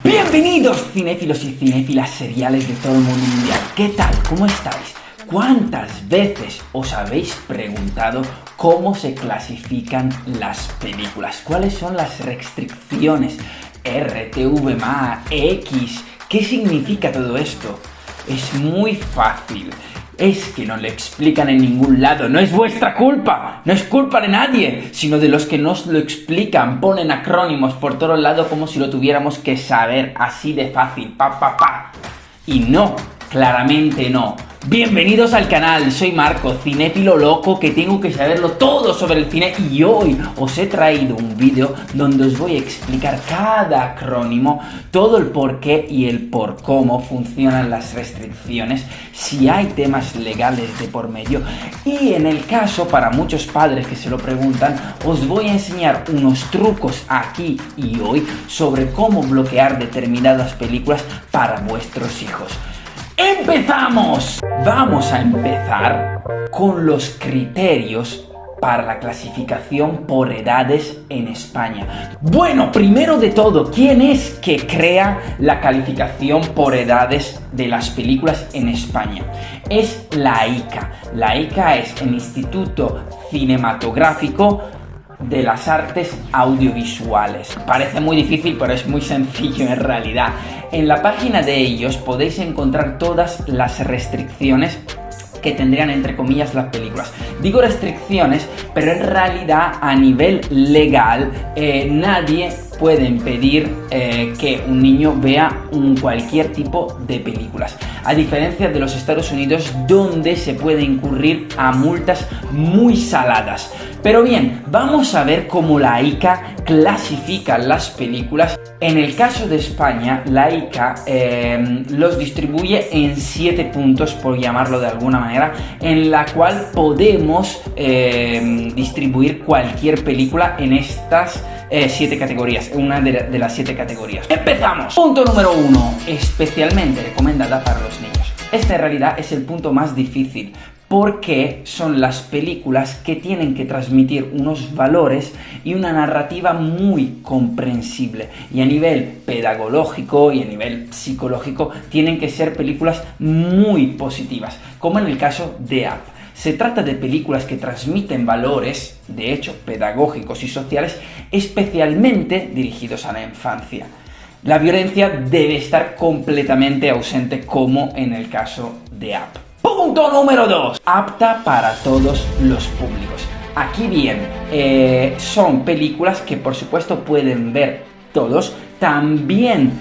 Bienvenidos cinéfilos y cinéfilas seriales de todo el mundo mundial. ¿Qué tal? ¿Cómo estáis? ¿Cuántas veces os habéis preguntado cómo se clasifican las películas? ¿Cuáles son las restricciones? RTVMA, X. ¿Qué significa todo esto? Es muy fácil. Es que no lo explican en ningún lado. No es vuestra culpa. No es culpa de nadie, sino de los que nos lo explican. Ponen acrónimos por todos lados como si lo tuviéramos que saber así de fácil. Y no, claramente no. Bienvenidos al canal, soy Marco, cinéfilo loco que tengo que saberlo todo sobre el cine, y hoy os he traído un vídeo donde os voy a explicar cada acrónimo, todo el por qué y el por cómo funcionan las restricciones, si hay temas legales de por medio, y en el caso, para muchos padres que se lo preguntan, os voy a enseñar unos trucos aquí y hoy sobre cómo bloquear determinadas películas para vuestros hijos. ¡Empezamos! Vamos a empezar con los criterios para la clasificación por edades en España. Bueno, primero de todo, ¿quién es que crea la calificación por edades de las películas en España? Es la ICA. La ICA es el Instituto Cinematográfico de las Artes Audiovisuales. Parece muy difícil, pero es muy sencillo en realidad. En la página de ellos podéis encontrar todas las restricciones que tendrían entre comillas las películas. Digo restricciones, pero en realidad a nivel legal nadie puede impedir que un niño vea cualquier tipo de películas, a diferencia de los Estados Unidos, donde se puede incurrir a multas muy saladas. Pero bien, vamos a ver cómo la ICA clasifica las películas. En el caso de España, la ICA los distribuye en 7 puntos, por llamarlo de alguna manera, en la cual podemos distribuir cualquier película en estas 7 categorías, una de las 7 categorías. ¡Empezamos! Punto número 1, especialmente recomendada para los niños. Este en realidad es el punto más difícil, porque son las películas que tienen que transmitir unos valores y una narrativa muy comprensible, y a nivel pedagógico y a nivel psicológico tienen que ser películas muy positivas, como en el caso de Up. Se trata de películas que transmiten valores, de hecho, pedagógicos y sociales, especialmente dirigidos a la infancia. La violencia debe estar completamente ausente, como en el caso de Up. Punto número 2. Apta para todos los públicos. Aquí bien, son películas que por supuesto pueden ver todos, también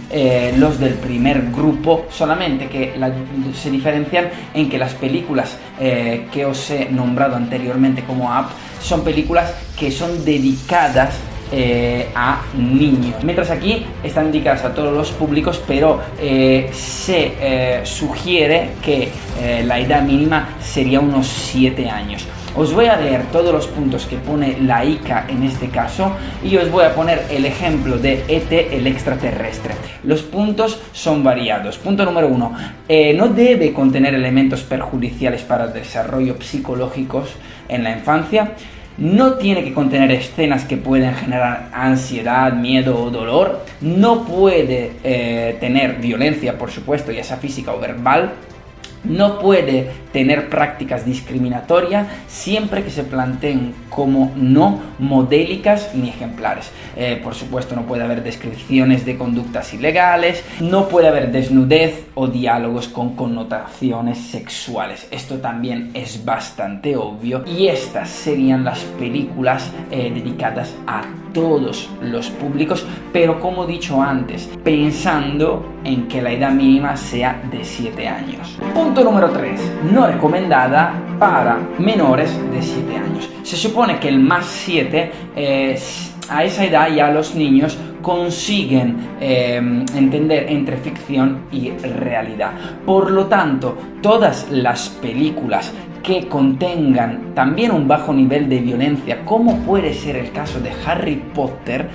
los del primer grupo, solamente que se diferencian en que las películas que os he nombrado anteriormente como Up son películas que son dedicadas a niños, mientras aquí están dedicadas a todos los públicos, pero se sugiere que la edad mínima sería unos 7 años. Os voy a leer todos los puntos que pone la ICA en este caso, y os voy a poner el ejemplo de E.T. el extraterrestre. Los puntos son variados. Punto número 1. No debe contener elementos perjudiciales para el desarrollo psicológicos en la infancia. No tiene que contener escenas que pueden generar ansiedad, miedo o dolor. No puede tener violencia, por supuesto, ya sea física o verbal. No puede tener prácticas discriminatorias, siempre que se planteen como no modélicas ni ejemplares. Por supuesto, no puede haber descripciones de conductas ilegales, no puede haber desnudez o diálogos con connotaciones sexuales. Esto también es bastante obvio, y estas serían las películas dedicadas a todos los públicos, pero como he dicho antes, pensando en que la edad mínima sea de 7 años. Punto número 3. No recomendada para menores de 7 años. Se supone que el más 7, a esa edad ya los niños consiguen entender entre ficción y realidad. Por lo tanto, todas las películas que contengan también un bajo nivel de violencia, como puede ser el caso de Harry Potter,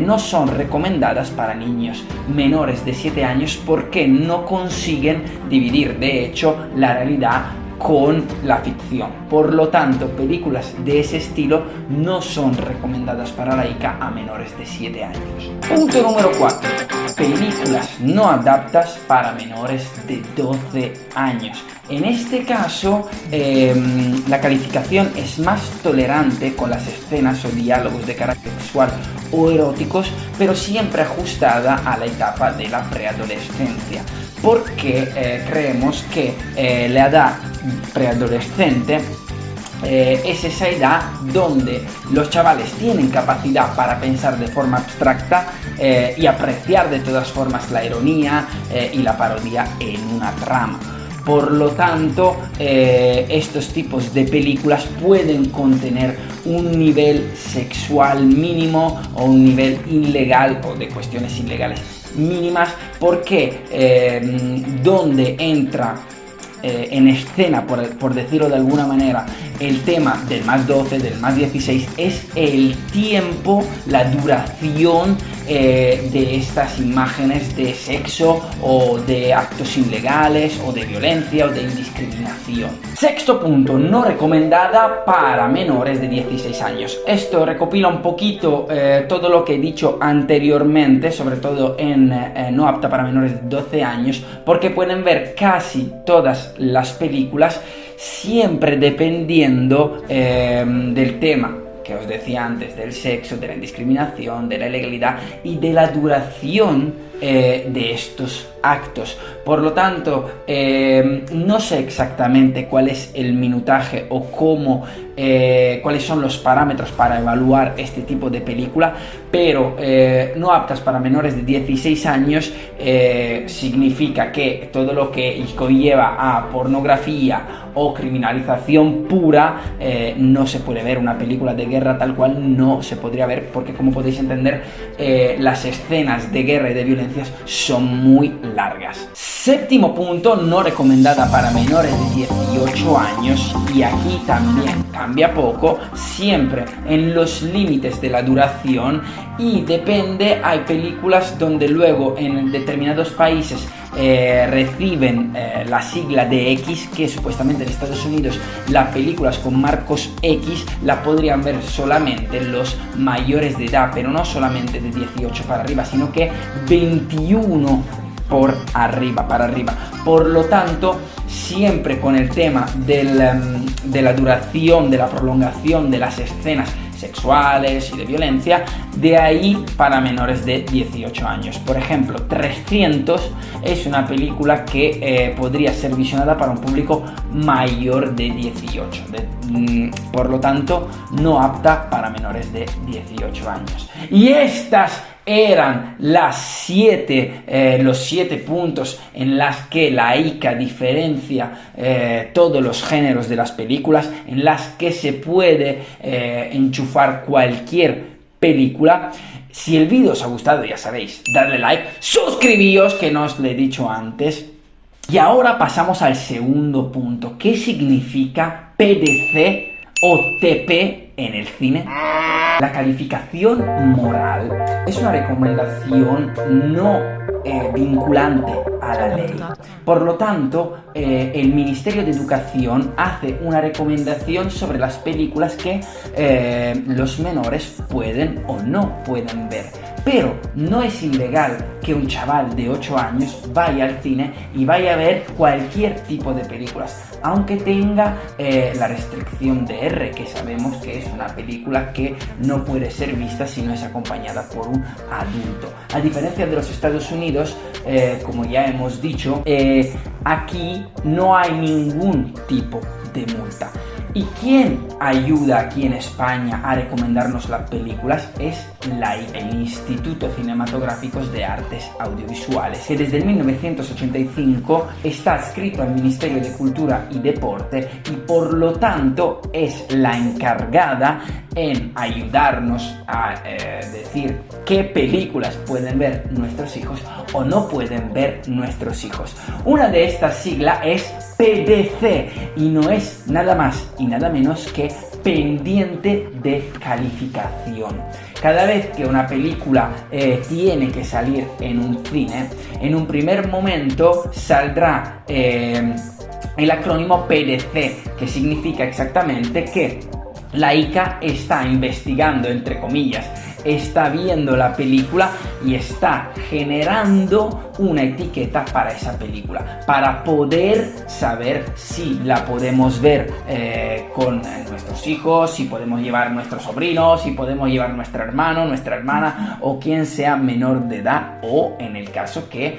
no son recomendadas para niños menores de 7 años, porque no consiguen dividir, de hecho, la realidad con la ficción. Por lo tanto, películas de ese estilo no son recomendadas para la ICA a menores de 7 años. Punto número 4. Películas no aptas para menores de 12 años. En este caso, la calificación es más tolerante con las escenas o diálogos de carácter sexual o eróticos, pero siempre ajustada a la etapa de la preadolescencia, porque creemos que la edad preadolescente es esa edad donde los chavales tienen capacidad para pensar de forma abstracta y apreciar de todas formas la ironía y la parodia en una trama. Por lo tanto, estos tipos de películas pueden contener un nivel sexual mínimo o un nivel ilegal o de cuestiones ilegales mínimas, porque donde entra en escena, por decirlo de alguna manera, el tema del más 12, del más 16, es el tiempo, la duración de estas imágenes de sexo o de actos ilegales o de violencia o de indiscriminación. Sexto punto, no recomendada para menores de 16 años. Esto recopila un poquito todo lo que he dicho anteriormente, sobre todo en no apta para menores de 12 años, porque pueden ver casi todas las películas, siempre dependiendo del tema que os decía antes, del sexo, de la indiscriminación, de la ilegalidad y de la duración de estos actos. Por lo tanto, no sé exactamente cuál es el minutaje o cuáles son los parámetros para evaluar este tipo de película, pero no aptas para menores de 16 años significa que todo lo que conlleva a pornografía o criminalización pura no se puede ver. Una película de guerra tal cual no se podría ver, porque como podéis entender, las escenas de guerra y de violencias son muy largas. Séptimo punto, no recomendada para menores de 18 años, y aquí también cambia poco, siempre en los límites de la duración, y depende, hay películas donde luego en determinados países reciben la sigla de X, que supuestamente en Estados Unidos las películas con marcos X la podrían ver solamente los mayores de edad, pero no solamente de 18 para arriba, sino que 21 para arriba. Por lo tanto, siempre con el tema de la duración, de la prolongación de las escenas sexuales y de violencia, de ahí para menores de 18 años. Por ejemplo, 300 es una película que podría ser visionada para un público mayor de 18, por lo tanto no apta para menores de 18 años. Y estas eran los 7 puntos en las que la ICA diferencia todos los géneros de las películas, en las que se puede enchufar cualquier película. Si el vídeo os ha gustado, ya sabéis, darle like, suscribíos, que no os lo he dicho antes. Y ahora pasamos al segundo punto. ¿Qué significa PDC o TP en el cine? La calificación moral es una recomendación no vinculante a la ley. Por lo tanto, el Ministerio de Educación hace una recomendación sobre las películas que los menores pueden o no pueden ver. Pero no es ilegal que un chaval de 8 años vaya al cine y vaya a ver cualquier tipo de películas, aunque tenga la restricción de R, que sabemos que es una película que no puede ser vista si no es acompañada por un adulto. A diferencia de los Estados Unidos, como ya hemos dicho, aquí no hay ningún tipo de multa. ¿Y quién ayuda aquí en España a recomendarnos las películas? Es el Instituto Cinematográfico de Artes Audiovisuales, que desde 1985 está adscrito al Ministerio de Cultura y Deporte, y por lo tanto es la encargada en ayudarnos a decir qué películas pueden ver nuestros hijos o no pueden ver nuestros hijos. Una de estas siglas es PDC y no es nada más y nada menos que pendiente de calificación. Cada vez que una película tiene que salir en un cine, en un primer momento saldrá el acrónimo PDC, que significa exactamente que la ICA está investigando, entre comillas, está viendo la película y está generando una etiqueta para esa película, para poder saber si la podemos ver con nuestros hijos, si podemos llevar nuestros sobrinos, si podemos llevar nuestro hermano, nuestra hermana o quien sea menor de edad, o en el caso que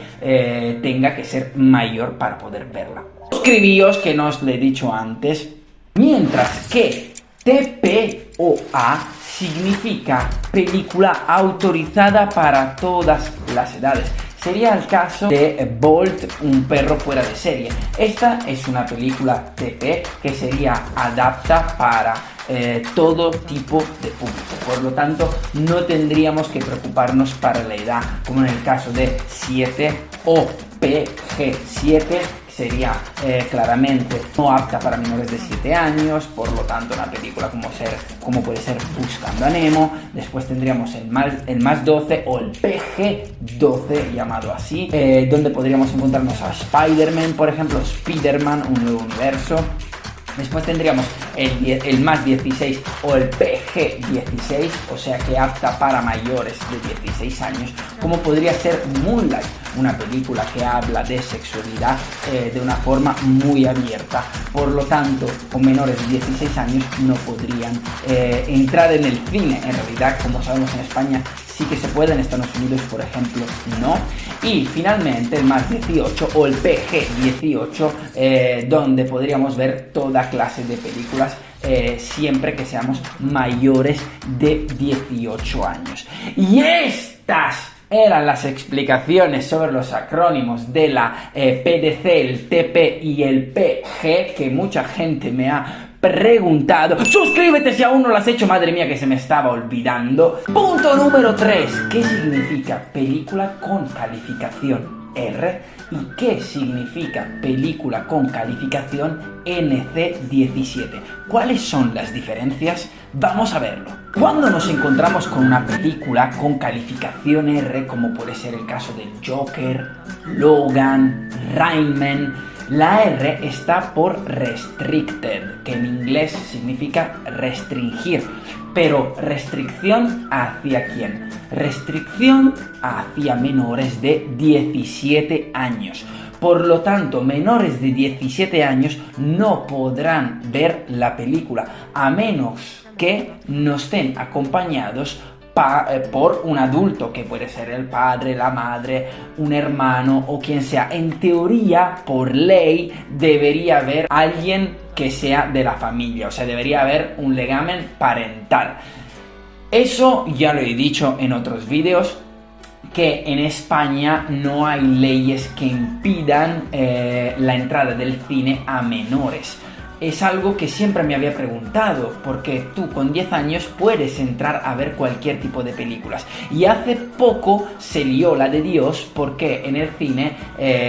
tenga que ser mayor para poder verla. Suscribíos, que no os lo he dicho antes, mientras que TPOA significa película autorizada para todas las edades. Sería el caso de Bolt, un perro fuera de serie. Esta es una película TP que sería adapta para todo tipo de público. Por lo tanto, no tendríamos que preocuparnos para la edad, como en el caso de 7 o PG7, sería claramente no apta para menores de 7 años, por lo tanto una película como puede ser Buscando a Nemo. Después tendríamos el más 12 o el PG-12, llamado así, donde podríamos encontrarnos a Spider-Man, por ejemplo, Spider-Man, un nuevo universo. Después tendríamos el más 16 o el PG-16, o sea que apta para mayores de 16 años, como podría ser Moonlight, una película que habla de sexualidad de una forma muy abierta. Por lo tanto, con menores de 16 años no podrían entrar en el cine. En realidad, como sabemos, en España sí que se puede, en Estados Unidos, por ejemplo, no. Y finalmente el más 18 o el PG-18, donde podríamos ver toda clase de películas, siempre que seamos mayores de 18 años. Y estas eran las explicaciones sobre los acrónimos de la PDC, el TP y el PG, que mucha gente me ha preguntado. Suscríbete si aún no lo has hecho, madre mía, que se me estaba olvidando. Punto número 3. ¿Qué significa película con calificación R? ¿Y qué significa película con calificación NC-17? ¿Cuáles son las diferencias? Vamos a verlo. Cuando nos encontramos con una película con calificación R, como puede ser el caso de Joker, Logan, Rain Man, la R está por restricted, que en inglés significa restringir. Pero ¿restricción hacia quién? Restricción hacia menores de 17 años. Por lo tanto, menores de 17 años no podrán ver la película, a menos que no estén acompañados por un adulto, que puede ser el padre, la madre, un hermano o quien sea. En teoría, por ley, debería haber alguien que sea de la familia, o sea, debería haber un legamen parental. Eso ya lo he dicho en otros vídeos, que en España no hay leyes que impidan la entrada del cine a menores. Es algo que siempre me había preguntado, porque tú con 10 años puedes entrar a ver cualquier tipo de películas. Y hace poco se lió la de Dios, porque en el cine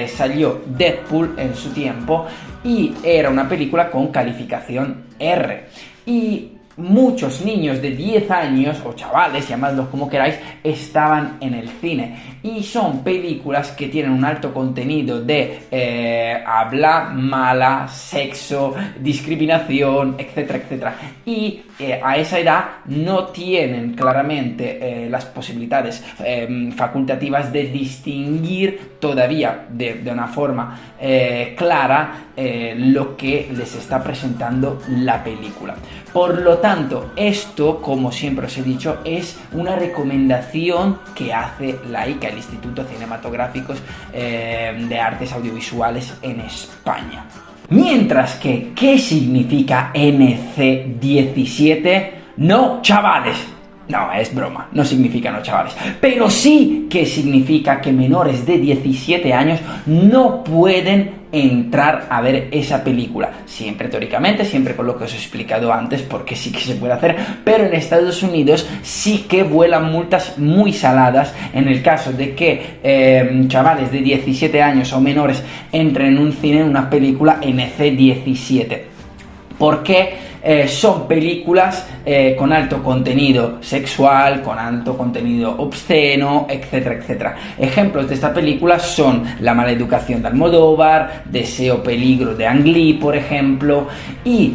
salió Deadpool en su tiempo y era una película con calificación R. Y muchos niños de 10 años, o chavales, llamadlos como queráis, estaban en el cine. Y son películas que tienen un alto contenido de habla mala, sexo, discriminación, etcétera, etcétera. Y a esa edad no tienen claramente las posibilidades facultativas de distinguir todavía de una forma clara lo que les está presentando la película. Por lo tanto, esto, como siempre os he dicho, es una recomendación que hace la ICA, el Instituto Cinematográficos de Artes Audiovisuales en España. Mientras que, ¿qué significa NC-17? No, chavales. No, es broma, no significa no, chavales. Pero sí que significa que menores de 17 años no pueden entrar a ver esa película. Siempre teóricamente, siempre con lo que os he explicado antes, porque sí que se puede hacer, pero en Estados Unidos sí que vuelan multas muy saladas en el caso de que chavales de 17 años o menores entren en un cine en una película NC-17. ¿Por qué? son películas con alto contenido sexual, con alto contenido obsceno, etcétera, etcétera. Ejemplos de estas películas son La mala educación de Almodóvar, Deseo peligro de Ang Lee, por ejemplo, y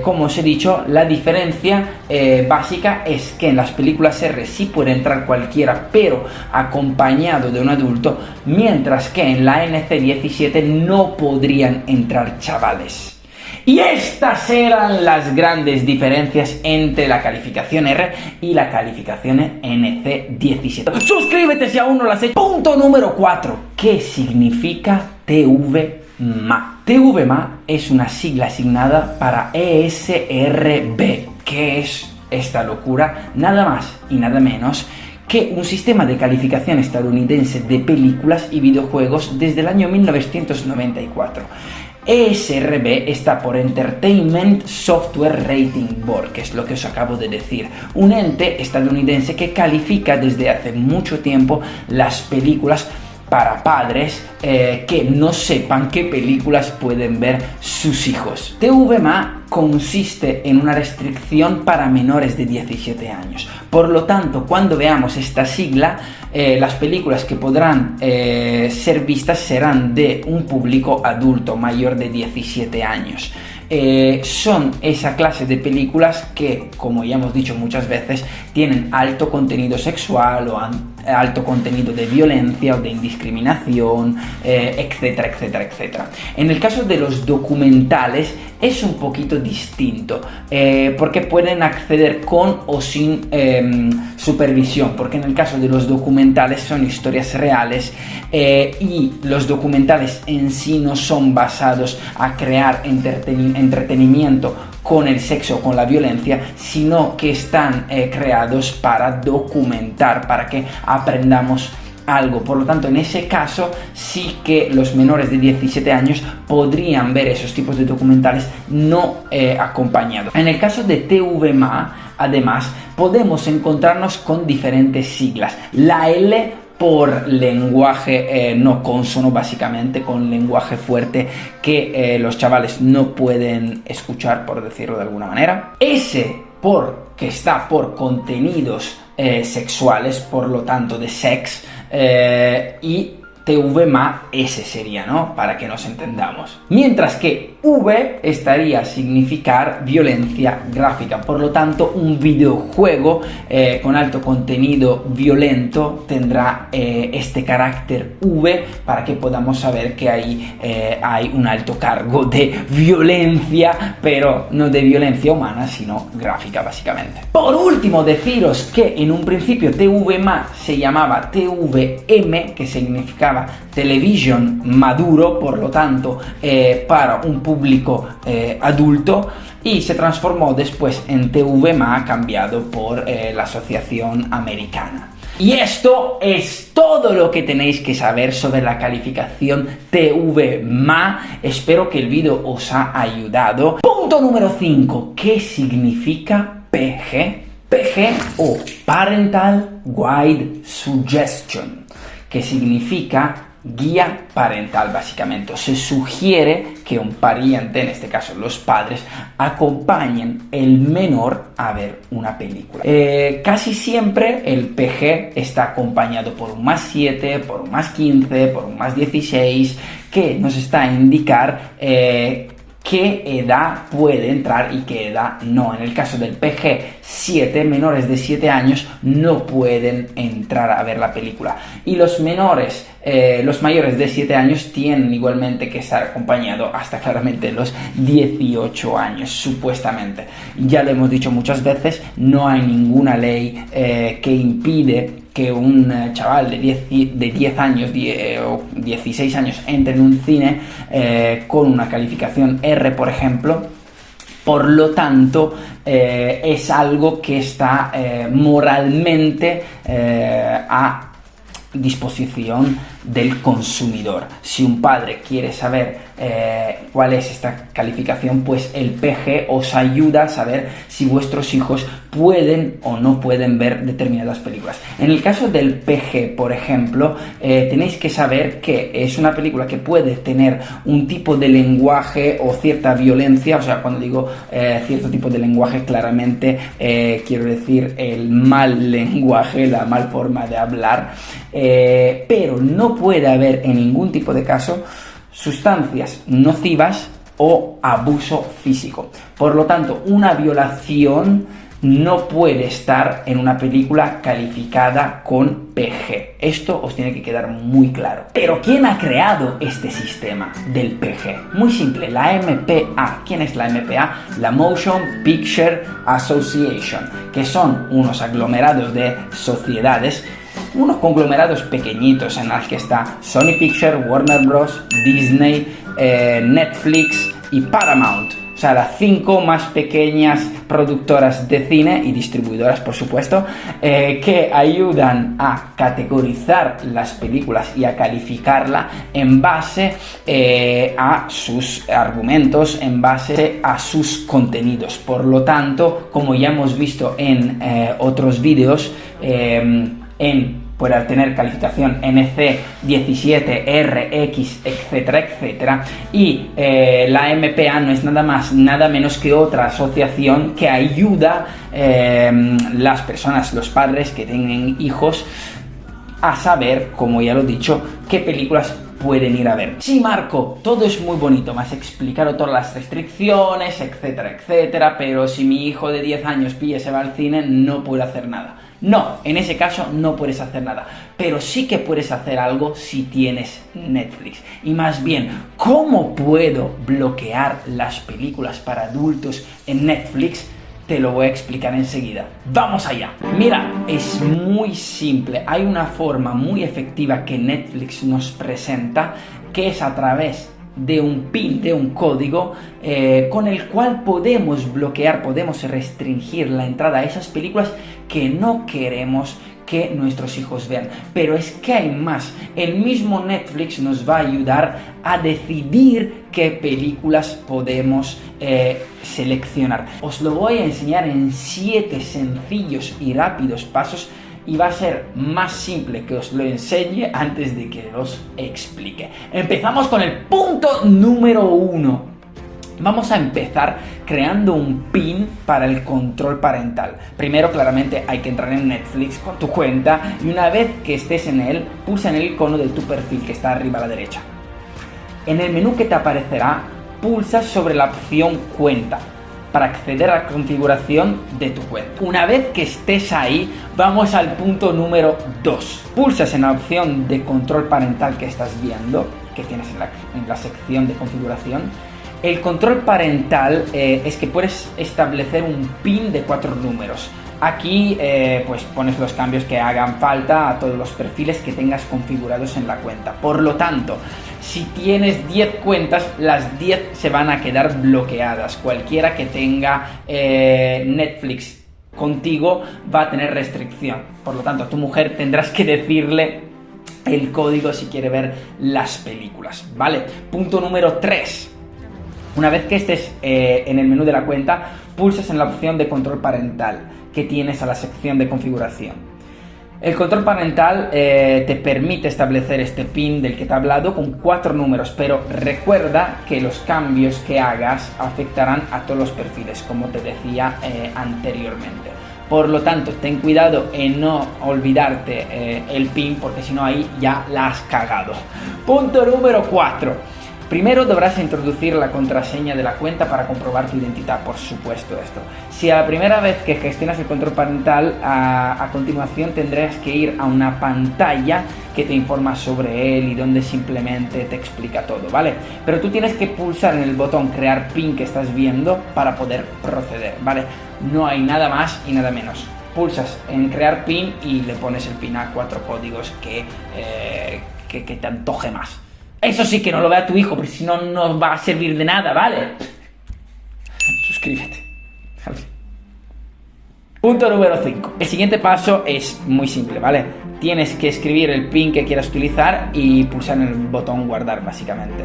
como os he dicho, la diferencia básica es que en las películas R sí puede entrar cualquiera, pero acompañado de un adulto, mientras que en la NC-17 no podrían entrar chavales. Y estas eran las grandes diferencias entre la calificación R y la calificación NC-17. Suscríbete si aún no lo has hecho. Punto número 4. ¿Qué significa TVMA? TVMA es una sigla asignada para ESRB. ¿Qué es esta locura? Nada más y nada menos que un sistema de calificación estadounidense de películas y videojuegos desde el año 1994. ESRB está por Entertainment Software Rating Board, que es lo que os acabo de decir, un ente estadounidense que califica desde hace mucho tiempo las películas para padres que no sepan qué películas pueden ver sus hijos. TVMA consiste en una restricción para menores de 17 años. Por lo tanto, cuando veamos esta sigla, las películas que podrán ser vistas serán de un público adulto mayor de 17 años. Son esa clase de películas que, como ya hemos dicho muchas veces, tienen alto contenido sexual o alto contenido de violencia o de indiscriminación, etcétera, etcétera, etcétera. En el caso de los documentales es un poquito distinto, porque pueden acceder con o sin supervisión, porque en el caso de los documentales son historias reales y los documentales en sí no son basados a crear entretenimiento con el sexo o con la violencia, sino que están creados para documentar, para que aprendamos algo. Por lo tanto, en ese caso sí que los menores de 17 años podrían ver esos tipos de documentales no acompañados. En el caso de TVMA, además, podemos encontrarnos con diferentes siglas. La L por lenguaje no consono, básicamente, con lenguaje fuerte que los chavales no pueden escuchar, por decirlo de alguna manera. S que está por contenidos sexuales, por lo tanto de sex, y TVMA ese sería, ¿no? Para que nos entendamos. Mientras que V estaría a significar violencia gráfica. Por lo tanto, un videojuego con alto contenido violento tendrá este carácter V para que podamos saber que ahí hay un alto cargo de violencia, pero no de violencia humana, sino gráfica, básicamente. Por último, deciros que en un principio TVMA se llamaba TVM, que significaba Television maduro, por lo tanto para un público adulto, y se transformó después en TVMA, cambiado por la Asociación Americana. Y esto es todo lo que tenéis que saber sobre la calificación TVMA. Espero que el vídeo os ha ayudado. Punto número 5. ¿Qué significa PG? PG o Parental Guide Suggestion, que significa guía parental, básicamente. Se sugiere que un pariente, en este caso los padres, acompañen el menor a ver una película. Casi siempre el PG está acompañado por un +7, por un +15, por un +16, que nos está a indicar qué edad puede entrar y qué edad no. En el caso del PG-7, menores de 7 años no pueden entrar a ver la película. Y los mayores de 7 años tienen igualmente que estar acompañados hasta claramente los 18 años, supuestamente. Ya lo hemos dicho muchas veces, no hay ninguna ley que impide que un chaval de 10 años o 16 años entre en un cine con una calificación R, por ejemplo. Por lo tanto, es algo que está moralmente a disposición del consumidor. Si un padre quiere saber cuál es esta calificación, pues el PG os ayuda a saber si vuestros hijos pueden o no pueden ver determinadas películas. En el caso del PG, por ejemplo, tenéis que saber que es una película que puede tener un tipo de lenguaje o cierta violencia. O sea, cuando digo cierto tipo de lenguaje, claramente quiero decir el mal lenguaje, la mal forma de hablar, pero no puede haber en ningún tipo de caso sustancias nocivas o abuso físico. Por lo tanto, una violación no puede estar en una película calificada con PG. Esto os tiene que quedar muy claro. Pero ¿quién ha creado este sistema del PG? Muy simple, la MPA. ¿Quién es la MPA? La Motion Picture Association, que son unos aglomerados de sociedades, unos conglomerados pequeñitos en los que está Sony Pictures, Warner Bros., Disney, Netflix y Paramount. O sea, las 5 más pequeñas productoras de cine y distribuidoras, por supuesto, que ayudan a categorizar las películas y a calificarla en base a sus argumentos, en base a sus contenidos. Por lo tanto, como ya hemos visto en otros vídeos, puede tener calificación NC 17, RX, etcétera, etcétera. Y la MPA no es nada más, nada menos que otra asociación que ayuda las personas, los padres que tienen hijos, a saber, como ya lo he dicho, qué películas pueden ir a ver. Sí, Marco, todo es muy bonito, me has explicado todas las restricciones, etcétera, etcétera, pero si mi hijo de 10 años pilla y se va al cine, no puedo hacer nada. No, en ese caso no puedes hacer nada, pero sí que puedes hacer algo si tienes Netflix. Y más bien, ¿cómo puedo bloquear las películas para adultos en Netflix? Te lo voy a explicar enseguida. ¡Vamos allá! Mira, es muy simple. Hay una forma muy efectiva que Netflix nos presenta, que es a través de un PIN, de un código, con el cual podemos bloquear, podemos restringir la entrada a esas películas que no queremos que nuestros hijos vean. Pero es que hay más. El mismo Netflix nos va a ayudar a decidir qué películas podemos seleccionar. Os lo voy a enseñar en 7 sencillos y rápidos pasos, y va a ser más simple que os lo enseñe antes de que os explique. Empezamos con el punto número 1. Vamos a empezar creando un PIN para el control parental. Primero, claramente, hay que entrar en Netflix con tu cuenta, y una vez que estés en él, pulsa en el icono de tu perfil que está arriba a la derecha. En el menú que te aparecerá, pulsa sobre la opción cuenta para acceder a la configuración de tu cuenta. Una vez que estés ahí, vamos al punto número 2. Pulsas en la opción de control parental que estás viendo, que tienes en la sección de configuración. El control parental es que puedes establecer un PIN de 4 números. Aquí pues pones los cambios que hagan falta a todos los perfiles que tengas configurados en la cuenta. Por lo tanto, si tienes 10 cuentas, las 10 se van a quedar bloqueadas. Cualquiera que tenga Netflix contigo va a tener restricción. Por lo tanto, a tu mujer tendrás que decirle el código si quiere ver las películas, ¿vale? Punto número 3. Una vez que estés en el menú de la cuenta, pulsas en la opción de control parental que tienes a la sección de configuración. El control parental te permite establecer este PIN del que te he hablado con 4 números, pero recuerda que los cambios que hagas afectarán a todos los perfiles, como te decía anteriormente. Por lo tanto, ten cuidado en no olvidarte el PIN, porque si no ahí ya la has cagado. Punto número 4. Primero deberás introducir la contraseña de la cuenta para comprobar tu identidad, por supuesto esto. Si a la primera vez que gestionas el control parental, a continuación tendrás que ir a una pantalla que te informa sobre él y donde simplemente te explica todo, ¿vale? Pero tú tienes que pulsar en el botón crear PIN que estás viendo para poder proceder, ¿vale? No hay nada más y nada menos. Pulsas en crear PIN y le pones el PIN a 4 códigos que te antoje más. Eso sí, que no lo vea tu hijo, porque si no, no va a servir de nada, ¿vale? Suscríbete. Punto número 5. El siguiente paso es muy simple, ¿vale? Tienes que escribir el PIN que quieras utilizar y pulsar en el botón guardar, básicamente.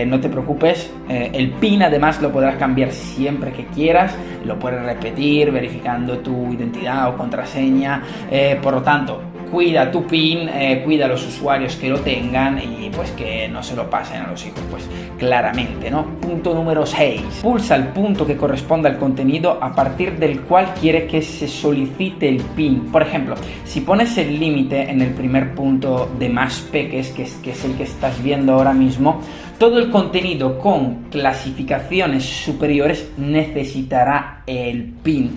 No te preocupes, el PIN además lo podrás cambiar siempre que quieras, lo puedes repetir verificando tu identidad o contraseña, por lo tanto, cuida tu PIN, cuida a los usuarios que lo tengan y pues que no se lo pasen a los hijos, pues claramente, ¿no? Punto número 6. Pulsa el punto que corresponda al contenido a partir del cual quiere que se solicite el PIN. Por ejemplo, si pones el límite en el primer punto de más peques, que es el que estás viendo ahora mismo, todo el contenido con clasificaciones superiores necesitará el PIN.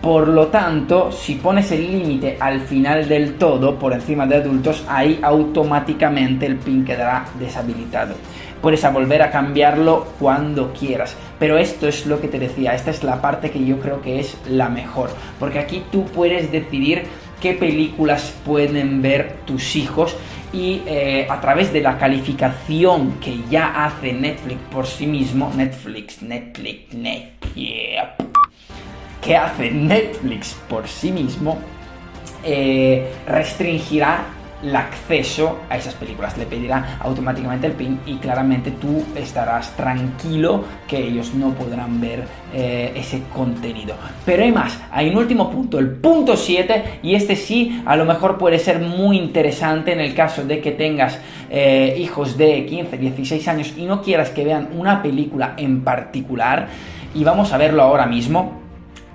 Por lo tanto, si pones el límite al final del todo, por encima de adultos, ahí automáticamente el PIN quedará deshabilitado. Puedes volver a cambiarlo cuando quieras, pero esto es lo que te decía, esta es la parte que yo creo que es la mejor, porque aquí tú puedes decidir qué películas pueden ver tus hijos y a través de la calificación que ya hace Netflix por sí mismo, que hace Netflix por sí mismo, restringirá el acceso a esas películas, le pedirá automáticamente el PIN y claramente tú estarás tranquilo que ellos no podrán ver ese contenido. Pero hay más, hay un último punto, el punto 7, y este sí a lo mejor puede ser muy interesante en el caso de que tengas hijos de 15, 16 años y no quieras que vean una película en particular, y vamos a verlo ahora mismo.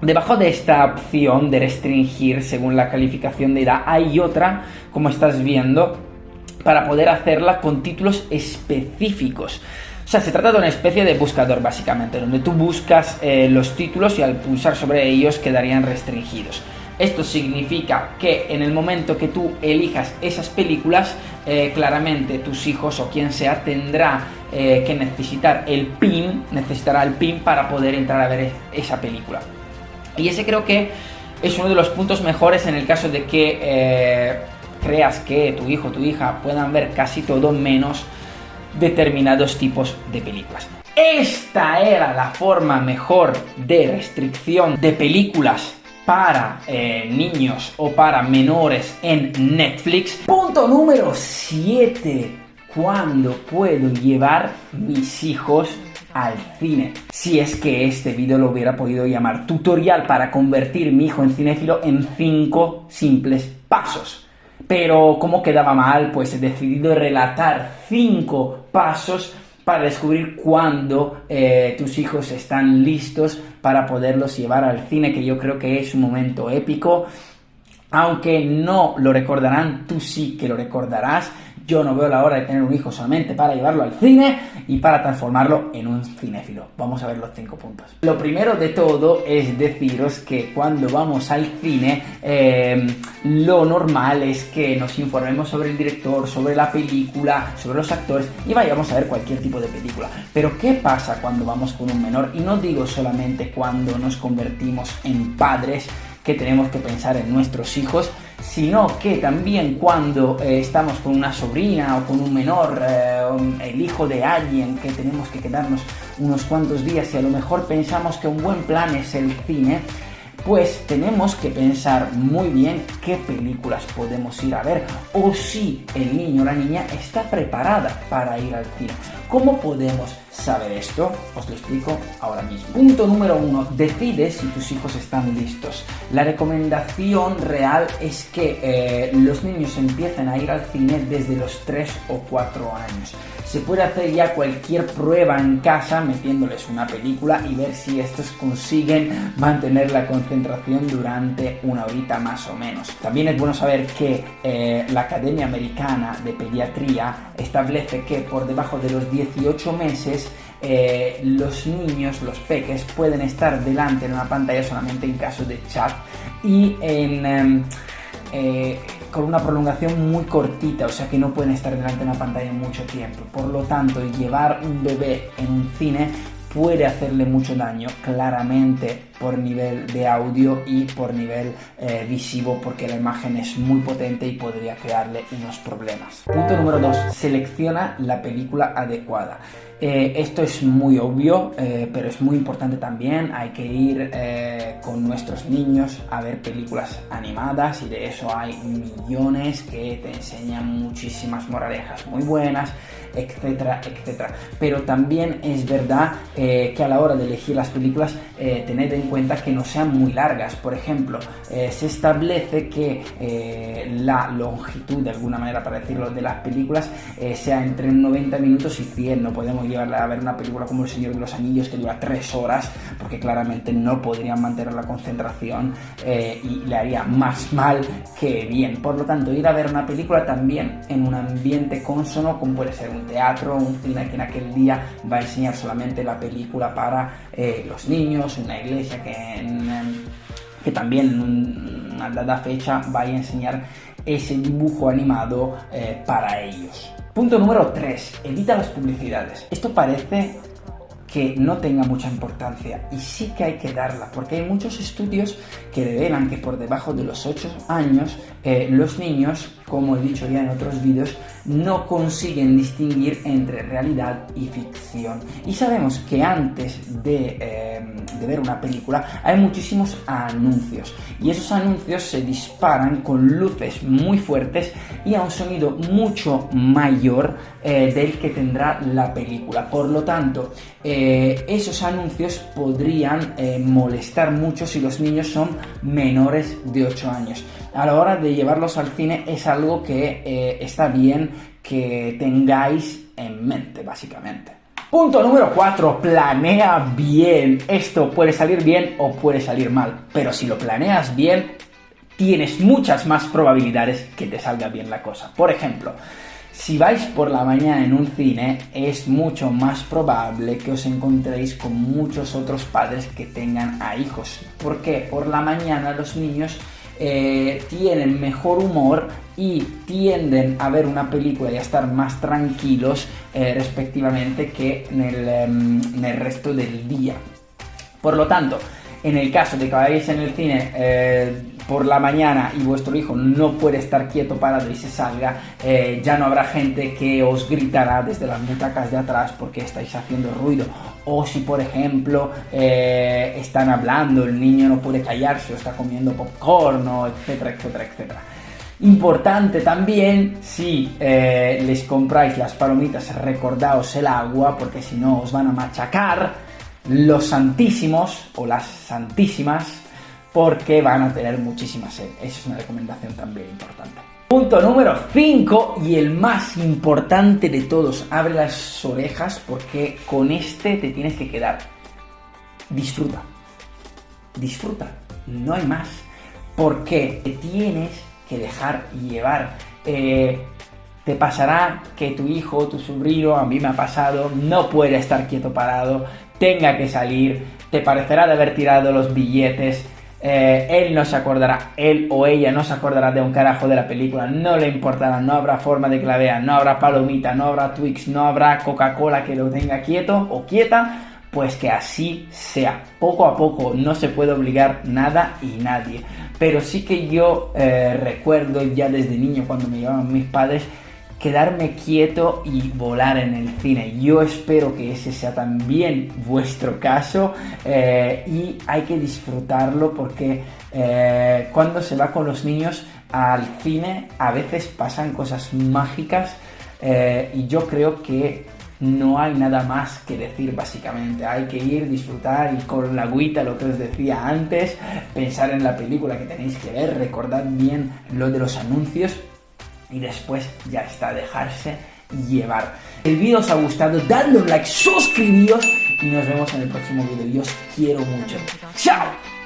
Debajo de esta opción de restringir según la calificación de edad hay otra, como estás viendo, para poder hacerla con títulos específicos. O sea, se trata de una especie de buscador básicamente, donde tú buscas los títulos y al pulsar sobre ellos quedarían restringidos. Esto significa que en el momento que tú elijas esas películas, claramente tus hijos o quien sea tendrá que necesitará el PIN para poder entrar a ver esa película. Y ese creo que es uno de los puntos mejores en el caso de que creas que tu hijo o tu hija puedan ver casi todo menos determinados tipos de películas. Esta era la forma mejor de restricción de películas para niños o para menores en Netflix. Punto número 7. ¿Cuándo puedo llevar mis hijos al cine? Si es que este vídeo lo hubiera podido llamar tutorial para convertir mi hijo en cinéfilo en 5 simples pasos. Pero como quedaba mal, pues he decidido relatar 5 pasos para descubrir cuándo tus hijos están listos para poderlos llevar al cine, que yo creo que es un momento épico. Aunque no lo recordarán, tú sí que lo recordarás. Yo no veo la hora de tener un hijo solamente para llevarlo al cine y para transformarlo en un cinéfilo. Vamos a ver los 5 puntos. Lo primero de todo es deciros que cuando vamos al cine, lo normal es que nos informemos sobre el director, sobre la película, sobre los actores y vayamos a ver cualquier tipo de película. Pero ¿qué pasa cuando vamos con un menor? Y no digo solamente cuando nos convertimos en padres, que tenemos que pensar en nuestros hijos, sino que también cuando estamos con una sobrina o con un menor, el hijo de alguien, que tenemos que quedarnos unos cuantos días y a lo mejor pensamos que un buen plan es el cine, pues tenemos que pensar muy bien qué películas podemos ir a ver o si el niño o la niña está preparada para ir al cine. ¿Cómo podemos saber esto? Os lo explico ahora mismo. Punto número 1. Decide si tus hijos están listos. La recomendación real es que los niños empiecen a ir al cine desde los 3 o 4 años. Se puede hacer ya cualquier prueba en casa metiéndoles una película y ver si estos consiguen mantener la concentración durante una horita más o menos. También es bueno saber que la Academia Americana de Pediatría establece que por debajo de los 18 meses los niños, los peques, pueden estar delante de una pantalla solamente en caso de chat y con una prolongación muy cortita, o sea que no pueden estar delante de una pantalla mucho tiempo. Por lo tanto, llevar un bebé en un cine puede hacerle mucho daño, claramente por nivel de audio y por nivel visivo, porque la imagen es muy potente y podría crearle unos problemas. Punto número 2. Selecciona la película adecuada. Esto es muy obvio, pero es muy importante también. Hay que ir con nuestros niños a ver películas animadas, y de eso hay millones que te enseñan muchísimas moralejas muy buenas, etcétera, etcétera. Pero también es verdad que a la hora de elegir las películas, tened en cuenta que no sean muy largas. Por ejemplo, se establece que la longitud, de alguna manera para decirlo, de las películas sea entre 90 minutos y 100. No podemos llevarla a ver una película como El Señor de los Anillos que dura 3 horas, porque claramente no podrían mantener la concentración y le haría más mal que bien. Por lo tanto, ir a ver una película también en un ambiente consono, como puede ser un teatro, un cine que en aquel día va a enseñar solamente la película para los niños, una iglesia que también en una dada fecha vaya a enseñar ese dibujo animado para ellos. Punto número 3. Evita las publicidades. Esto parece que no tenga mucha importancia, y sí que hay que darla, porque hay muchos estudios que revelan que por debajo de los 8 años los niños, como he dicho ya en otros vídeos, no consiguen distinguir entre realidad y ficción. Y sabemos que antes de ver una película hay muchísimos anuncios, y esos anuncios se disparan con luces muy fuertes y a un sonido mucho mayor del que tendrá la película. Por lo tanto, esos anuncios podrían molestar mucho si los niños son menores de 8 años. A la hora de llevarlos al cine es algo que está bien que tengáis en mente, básicamente. Punto número 4. Planea bien. Esto puede salir bien o puede salir mal, pero si lo planeas bien, tienes muchas más probabilidades que te salga bien la cosa. Por ejemplo, si vais por la mañana en un cine, es mucho más probable que os encontréis con muchos otros padres que tengan a hijos. ¿Por qué? Por la mañana los niños tienen mejor humor y tienden a ver una película y a estar más tranquilos respectivamente que en el resto del día. Por lo tanto, en el caso de que vayáis en el cine por la mañana y vuestro hijo no puede estar quieto parado y se salga, ya no habrá gente que os gritará desde las butacas de atrás porque estáis haciendo ruido. O si, por ejemplo, están hablando, el niño no puede callarse o está comiendo popcorn, etcétera, etcétera, etcétera. Importante también, si les compráis las palomitas, recordaos el agua, porque si no os van a machacar los santísimos o las santísimas, porque van a tener muchísima sed. Esa es una recomendación también importante. Punto número 5, y el más importante de todos. Abre las orejas, porque con este te tienes que quedar. Disfruta. Disfruta. No hay más. Porque te tienes que dejar llevar. Te pasará que tu hijo, tu sobrino, a mí me ha pasado, no puede estar quieto parado, tenga que salir, te parecerá de haber tirado los billetes, él no se acordará, él o ella no se acordará de un carajo de la película, no le importará, no habrá forma de que la vea, no habrá palomita, no habrá Twix, no habrá Coca-Cola que lo tenga quieto o quieta. Pues que así sea. Poco a poco, no se puede obligar nada y nadie. Pero sí que yo recuerdo ya desde niño, cuando me llevaban mis padres, quedarme quieto y volar en el cine. Yo espero que ese sea también vuestro caso, y hay que disfrutarlo, porque cuando se va con los niños al cine a veces pasan cosas mágicas, y yo creo que no hay nada más que decir. Básicamente hay que ir, disfrutar, y con la agüita, lo que os decía antes, pensar en la película que tenéis que ver, recordad bien lo de los anuncios, y después ya está, dejarse llevar. El vídeo os ha gustado, dadle un like, suscribíos y nos vemos en el próximo vídeo. Yo os quiero mucho. ¡Chao!